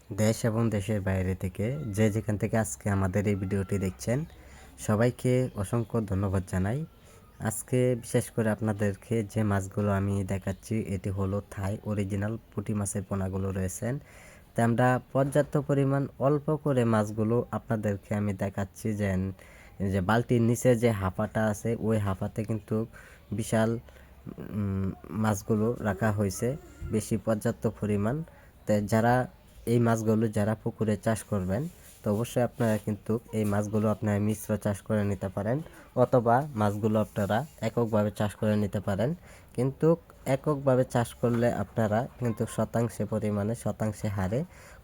দেশ এবং দেশের বাইরে থেকে যে যেখান থেকে আজকে আমাদের এই ভিডিওটি দেখছেন সবাইকে অসংখ্য ধন্যবাদ জানাই। আজকে বিশেষ করে আপনাদেরকে যে মাছগুলো আমি দেখাচ্ছি এটি হলো থাই অরিজিনাল পুঁটি মাছের পোনাগুলো রয়েছেন। তাই আমরা পর্যাপ্ত পরিমাণ অল্প করে মাছগুলো আপনাদেরকে আমি দেখাচ্ছি যে বালতির নিচে যে হাঁফাটা আছে ওই হাঁফাতে কিন্তু বিশাল মাছগুলো রাখা হয়েছে বেশি পর্যাপ্ত পরিমাণ। তাই এই মাছগুলো যারা পুকুরে চাষ করবেন তো অবশ্যই আপনারা কিন্তু এই মাছগুলো আপনারা মিশ্র চাষ করে নিতে পারেন, অথবা মাছগুলো আপনারা এককভাবে চাষ করে নিতে পারেন। কিন্তু এককভাবে চাষ করলে আপনারা কিন্তু শতাংশে হারে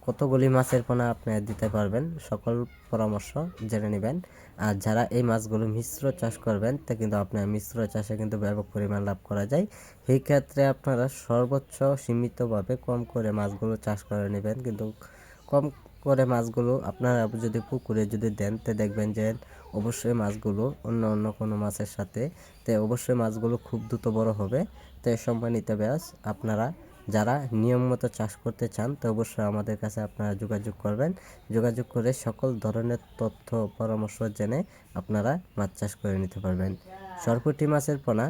কতগুলি মাছের পোনা আপনারা দিতে পারবেন সকল পরামর্শ জেনে নেবেন। আর যারা এই মাছগুলো মিশ্র চাষ করবেন তা কিন্তু আপনার মিশ্র চাষে কিন্তু ব্যাপক পরিমাণ লাভ করা যায়। সেই ক্ষেত্রে আপনারা সর্বোচ্চ সীমিতভাবে কম করে মাছগুলো চাষ করে নেবেন। কিন্তু কম করে মাছগুলো আপনারা যদি পুকুরে যদি দেন তো দেখবেন যে অবশ্যই মাছগুলো অন্য কোনো মাছের সাথে অবশ্যই মাছগুলো খুব দ্রুত বড় হবে। তো সম্মানিত ব্যাস আপনারা যারা নিয়ম মতো চাষ করতে চান তো অবশ্যই আমাদের কাছে আপনারা যোগাযোগ করবেন। যোগাযোগ করে সকল ধরনের তথ্য পরামর্শ জেনে আপনারা মাছ চাষ করে নিতে পারবেন। সরপুঁটি মাছের পোনা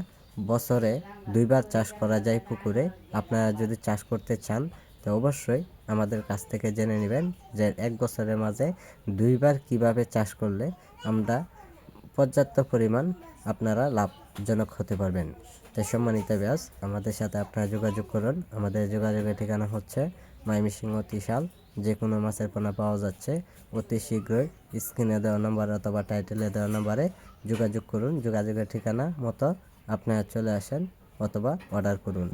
বছরে 2বার চাষ করা যায় পুকুরে। আপনারা যদি চাষ করতে চান তো অবশ্যই আমাদের কাছ থেকে জেনে নেবেন যে 1 বছরের মাঝে 2বার কিভাবে চাষ করলে আমরা পর্যাপ্ত পরিমাণ আপনারা লাভজনক হতে পারবেন। তাই সম্মানিত ব্যাস আমাদের সাথে আপনারা যোগাযোগ করুন। আমাদের যোগাযোগের ঠিকানা হচ্ছে ময়মনসিংহ ত্রিশাল। যে কোনো মাছের পোনা পাওয়া যাচ্ছে। অতি শীঘ্রই স্ক্রিনে দেওয়া নম্বর অথবা টাইটেলে দেওয়া নম্বরে যোগাযোগ করুন। যোগাযোগের ঠিকানা মতো আপনারা চলে আসেন অথবা অর্ডার করুন।